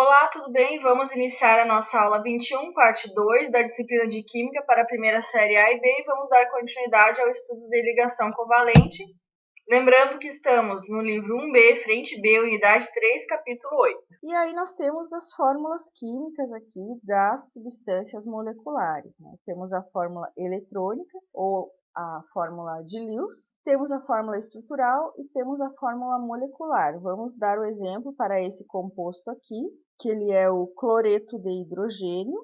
Olá, tudo bem? Vamos iniciar a nossa aula 21, parte 2 da disciplina de Química para a primeira série A e B e vamos dar continuidade ao estudo de ligação covalente. Lembrando que estamos no livro 1B, frente B, unidade 3, capítulo 8. E aí nós temos as fórmulas químicas aqui das substâncias moleculares, né? Temos a fórmula eletrônica ou a fórmula de Lewis, temos a fórmula estrutural e temos a fórmula molecular. Vamos dar o exemplo para esse composto aqui, que ele é o cloreto de hidrogênio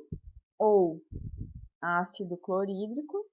ou ácido clorídrico.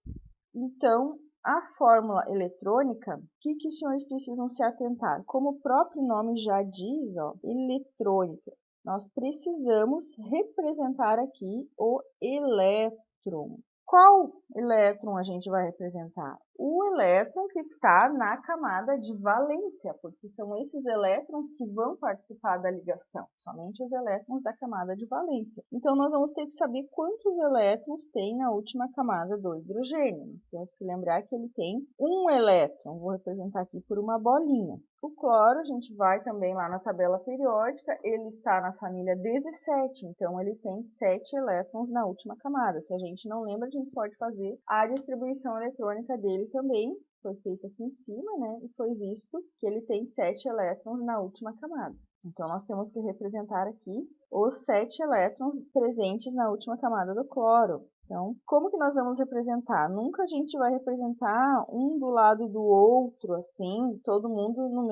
Então, a fórmula eletrônica, o que os senhores precisam se atentar? Como o próprio nome já diz, eletrônica, nós precisamos representar aqui o elétron. Qual elétron a gente vai representar? O elétron que está na camada de valência, porque são esses elétrons que vão participar da ligação, somente os elétrons da camada de valência. Então, nós vamos ter que saber quantos elétrons tem na última camada do hidrogênio. Nós temos que lembrar que ele tem um elétron, vou representar aqui por uma bolinha. O cloro, a gente vai também lá na tabela periódica, ele está na família 17, então ele tem 7 elétrons na última camada. Se a gente não lembra, a gente pode fazer a distribuição eletrônica dele também, foi feita aqui em cima, né? E foi visto que ele tem 7 elétrons na última camada. Então, nós temos que representar aqui os 7 elétrons presentes na última camada do cloro. Então, como que nós vamos representar? Nunca a gente vai representar um do lado do outro, assim, todo mundo no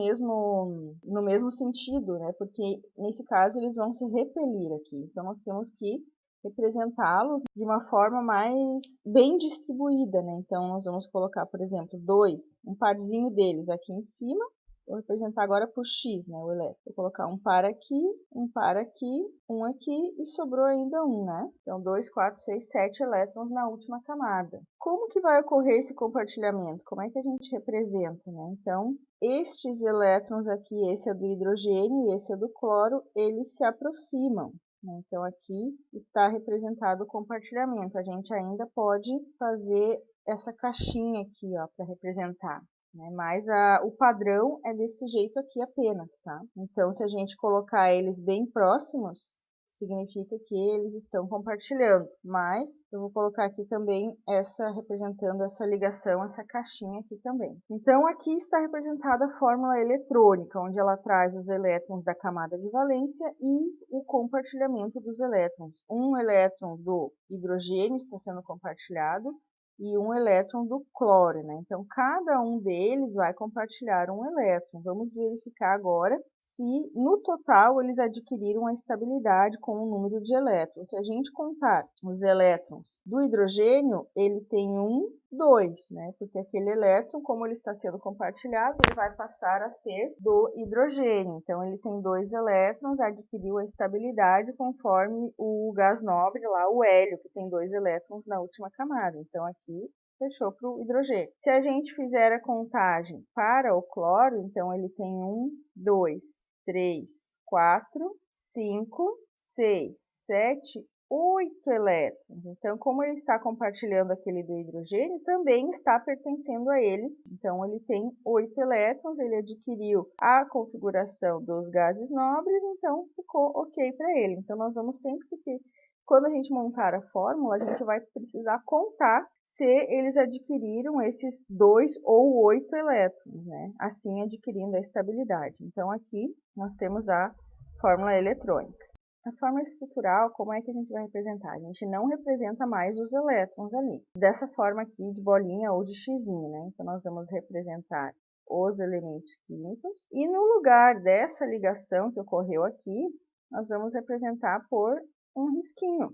mesmo sentido, né? Porque, nesse caso, eles vão se repelir aqui. Então, nós temos que representá-los de uma forma mais bem distribuída, né? Então, nós vamos colocar, por exemplo, um parzinho deles aqui em cima. Vou representar agora por X, né, o elétron. Vou colocar um par aqui, um aqui e sobrou ainda um, né? Então, 2, 4, 6, 7 elétrons na última camada. Como que vai ocorrer esse compartilhamento? Como é que a gente representa, né? Então, estes elétrons aqui, esse é do hidrogênio e esse é do cloro, eles se aproximam. Então, aqui está representado o compartilhamento. A gente ainda pode fazer essa caixinha aqui, ó, para representar. Mas o padrão é desse jeito aqui apenas, tá? Então, se a gente colocar eles bem próximos, significa que eles estão compartilhando. Mas eu vou colocar aqui também representando essa ligação, essa caixinha aqui também. Então, aqui está representada a fórmula eletrônica, onde ela traz os elétrons da camada de valência e o compartilhamento dos elétrons. Um elétron do hidrogênio está sendo compartilhado e um elétron do cloro, né? Então, cada um deles vai compartilhar um elétron. Vamos verificar agora se, no total, eles adquiriram a estabilidade com o número de elétrons. Se a gente contar os elétrons do hidrogênio, ele tem 2, né? Porque aquele elétron, como ele está sendo compartilhado, ele vai passar a ser do hidrogênio. Então, ele tem 2 elétrons, adquiriu a estabilidade conforme o gás nobre lá, o hélio, que tem 2 elétrons na última camada. Então, aqui fechou para o hidrogênio. Se a gente fizer a contagem para o cloro, então ele tem 2, 3, 4, 5, 6, 7, 8 elétrons. Então, como ele está compartilhando aquele do hidrogênio, também está pertencendo a ele. Então, ele tem 8 elétrons, ele adquiriu a configuração dos gases nobres, então ficou ok para ele. Então, nós vamos sempre ter, quando a gente montar a fórmula, a gente vai precisar contar se eles adquiriram esses 2 ou 8 elétrons, né? Assim adquirindo a estabilidade. Então, aqui nós temos a fórmula eletrônica. A forma estrutural, como é que a gente vai representar? A gente não representa mais os elétrons ali. Dessa forma aqui, de bolinha ou de xizinho, né? Então, nós vamos representar os elementos químicos. E no lugar dessa ligação que ocorreu aqui, nós vamos representar por um risquinho.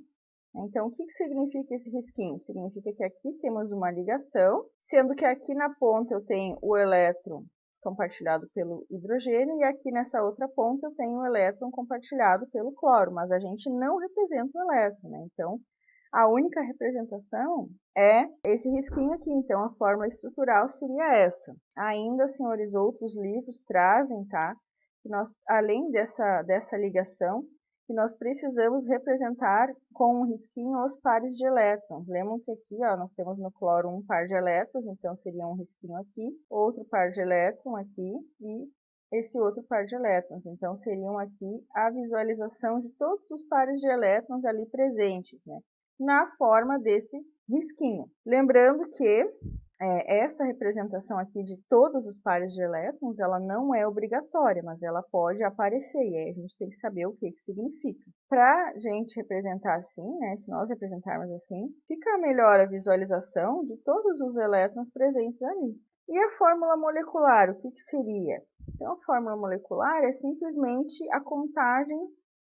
Então, o que significa esse risquinho? Significa que aqui temos uma ligação, sendo que aqui na ponta eu tenho o elétron compartilhado pelo hidrogênio, e aqui nessa outra ponta eu tenho o elétron compartilhado pelo cloro, mas a gente não representa o elétron, né? Então, a única representação é esse risquinho aqui, então a fórmula estrutural seria essa. Ainda, senhores, outros livros trazem, tá? Que nós, além dessa ligação, que nós precisamos representar com um risquinho os pares de elétrons. Lembram que aqui, ó, nós temos no cloro um par de elétrons, então seria um risquinho aqui, outro par de elétron aqui e esse outro par de elétrons. Então, seriam aqui a visualização de todos os pares de elétrons ali presentes, né, na forma desse risquinho. Lembrando que essa representação aqui de todos os pares de elétrons, ela não é obrigatória, mas ela pode aparecer, e aí a gente tem que saber o que significa. Para a gente representar assim, né, se nós representarmos assim, fica melhor a visualização de todos os elétrons presentes ali. E a fórmula molecular, o que seria? Então, a fórmula molecular é simplesmente a contagem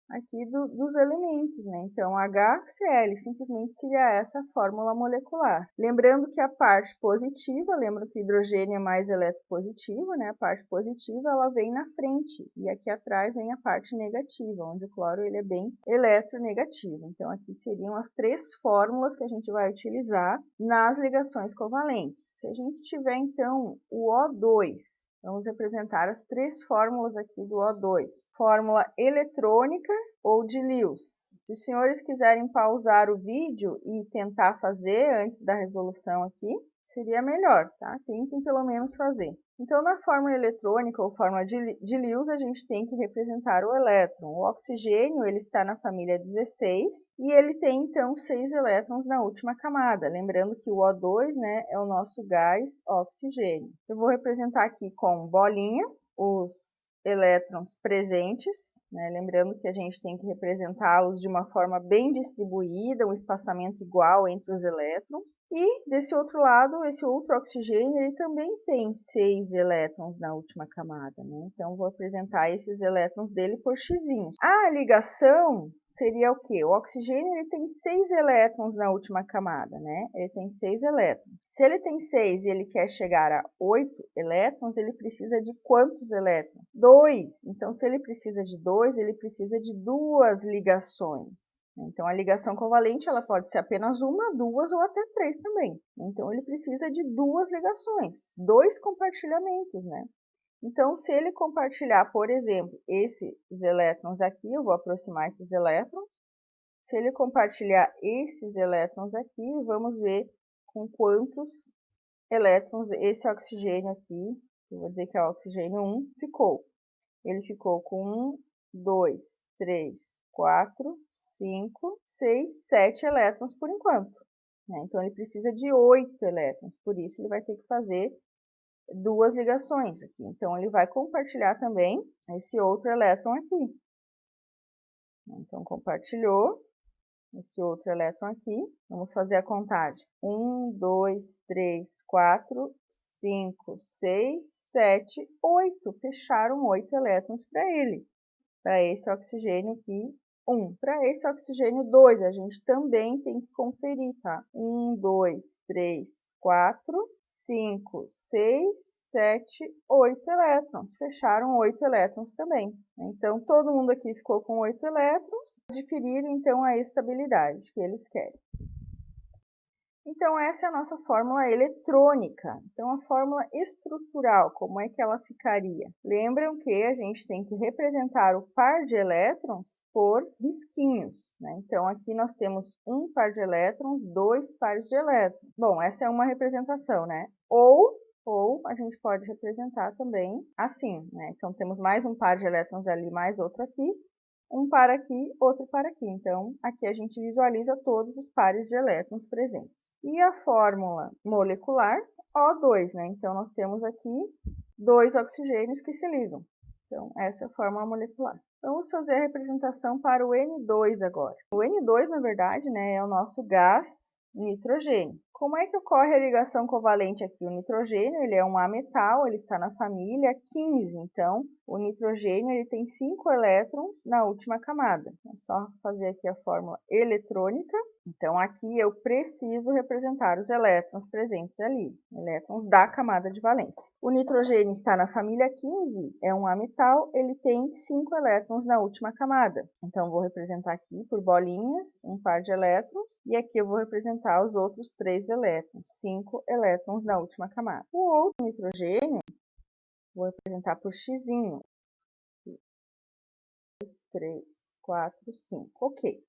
aqui dos elementos, né? Então, HCl simplesmente seria essa fórmula molecular. Lembrando que a parte positiva, lembra que o hidrogênio é mais eletropositivo, né? A parte positiva ela vem na frente e aqui atrás vem a parte negativa, onde o cloro ele é bem eletronegativo. Então, aqui seriam as três fórmulas que a gente vai utilizar nas ligações covalentes. Se a gente tiver, então, o O2, vamos representar as três fórmulas aqui do O2. Fórmula eletrônica ou de Lewis. Se os senhores quiserem pausar o vídeo e tentar fazer antes da resolução aqui, seria melhor, tá? Tentem pelo menos fazer. Então, na fórmula eletrônica ou fórmula de Lewis, a gente tem que representar o elétron. O oxigênio ele está na família 16 e ele tem, então, 6 elétrons na última camada. Lembrando que o O2, né, é o nosso gás oxigênio. Eu vou representar aqui com bolinhas os elétrons presentes, né? Lembrando que a gente tem que representá-los de uma forma bem distribuída, um espaçamento igual entre os elétrons. E desse outro lado, esse outro oxigênio, ele também tem 6 elétrons na última camada, né? Então, vou apresentar esses elétrons dele por x. A ligação seria o quê? O oxigênio ele tem 6 elétrons na última camada, né? Ele tem 6 elétrons. Se ele tem 6 e ele quer chegar a 8 elétrons, ele precisa de quantos elétrons? 2. Então, se ele precisa de 2, ele precisa de 2 ligações. Então, a ligação covalente ela pode ser apenas uma, 2 ou até 3 também. Então, ele precisa de 2 ligações, 2 compartilhamentos, né? Então, se ele compartilhar, por exemplo, esses elétrons aqui, eu vou aproximar esses elétrons. Se ele compartilhar esses elétrons aqui, vamos ver com quantos elétrons esse oxigênio aqui, eu vou dizer que é o oxigênio 1, ficou. Ele ficou com 1, 2, 3, 4, 5, 6, 7 elétrons por enquanto, né? Então, ele precisa de 8 elétrons, por isso ele vai ter que fazer 2 ligações aqui. Então, ele vai compartilhar também esse outro elétron aqui. Então, compartilhou esse outro elétron aqui. Vamos fazer a contagem. 1, 2, 3, 4, 5, 6, 7, 8. Fecharam 8 elétrons para ele. Para esse oxigênio aqui, 1. Para esse oxigênio 2, a gente também tem que conferir, tá? 1, 2, 3, 4, 5, 6, 7, 8 elétrons. Fecharam 8 elétrons também. Então, todo mundo aqui ficou com 8 elétrons. Adquiriram, então, a estabilidade que eles querem. Então, essa é a nossa fórmula eletrônica. Então, a fórmula estrutural, como é que ela ficaria? Lembram que a gente tem que representar o par de elétrons por risquinhos, né? Então, aqui nós temos um par de elétrons, 2 pares de elétrons. Bom, essa é uma representação, né? Ou a gente pode representar também assim, né? Então, temos mais um par de elétrons ali, mais outro aqui. Um par aqui, outro par aqui. Então, aqui a gente visualiza todos os pares de elétrons presentes. E a fórmula molecular, O2, né? Então, nós temos aqui 2 oxigênios que se ligam. Então, essa é a fórmula molecular. Vamos fazer a representação para o N2 agora. O N2, na verdade, né, é o nosso gás nitrogênio. Como é que ocorre a ligação covalente aqui? O nitrogênio ele é um ametal, ele está na família 15, então o nitrogênio ele tem 5 elétrons na última camada. É só fazer aqui a fórmula eletrônica. Então, aqui eu preciso representar os elétrons presentes ali, elétrons da camada de valência. O nitrogênio está na família 15, é um ametal, ele tem 5 elétrons na última camada. Então, vou representar aqui por bolinhas, um par de elétrons, e aqui eu vou representar os outros 3 elétrons, 5 elétrons na última camada. O outro nitrogênio, vou representar por x. 2, 3, 4, 5. Ok.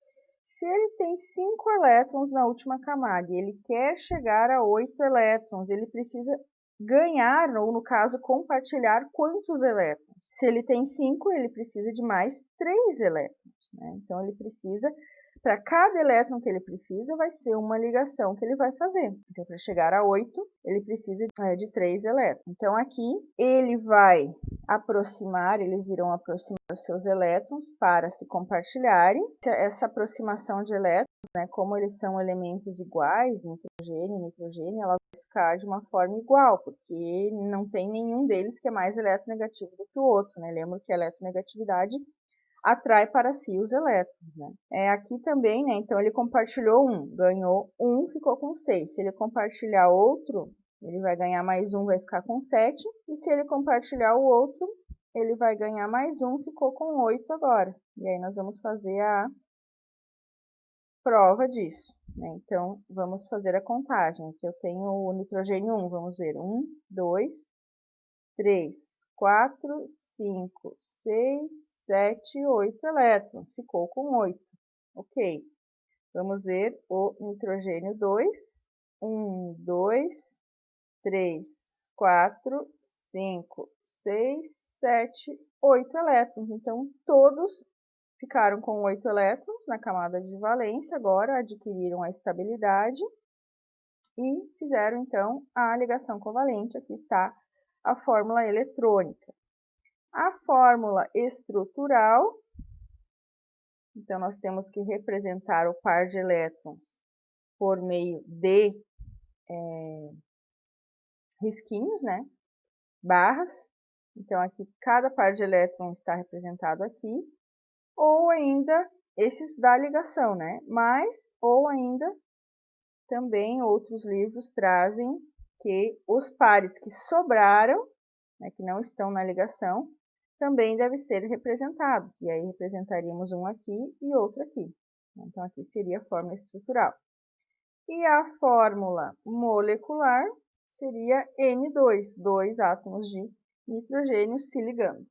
Se ele tem 5 elétrons na última camada e ele quer chegar a 8 elétrons, ele precisa ganhar, ou no caso, compartilhar quantos elétrons? Se ele tem 5, ele precisa de mais 3 elétrons, né? Então, ele precisa, para cada elétron que ele precisa, vai ser uma ligação que ele vai fazer. Então, para chegar a 8, ele precisa de 3 elétrons. Então, aqui, ele vai aproximar, eles irão aproximar os seus elétrons para se compartilharem. Essa aproximação de elétrons, né, como eles são elementos iguais, nitrogênio e nitrogênio, ela vai ficar de uma forma igual, porque não tem nenhum deles que é mais eletronegativo do que o outro, né? Lembra que a eletronegatividade atrai para si os elétrons, né? Aqui também, né? Então, ele compartilhou 1, ganhou 1, ficou com 6. Se ele compartilhar outro, ele vai ganhar mais 1, vai ficar com 7. E se ele compartilhar o outro, ele vai ganhar mais 1, ficou com 8 agora. E aí, nós vamos fazer a prova disso, né? Então, vamos fazer a contagem. Aqui eu tenho o nitrogênio 1, vamos ver. 1, 2, 3, 4, 5, 6, 7, 8 elétrons. Ficou com 8. Ok. Vamos ver o nitrogênio 2. 1, 2, 3, 4, 5, 6, 7, 8 elétrons. Então, todos ficaram com 8 elétrons na camada de valência, agora adquiriram a estabilidade e fizeram, então, a ligação covalente. Aqui está a fórmula eletrônica. A fórmula estrutural, então, nós temos que representar o par de elétrons por meio de risquinhos, né? Barras. Então, aqui, cada par de elétrons está representado aqui. Ou ainda, esses da ligação, né? Mas, ou ainda, também outros livros trazem que os pares que sobraram, né, que não estão na ligação, também devem ser representados. E aí representaríamos um aqui e outro aqui. Então, aqui seria a fórmula estrutural. E a fórmula molecular seria N2, 2 átomos de nitrogênio se ligando.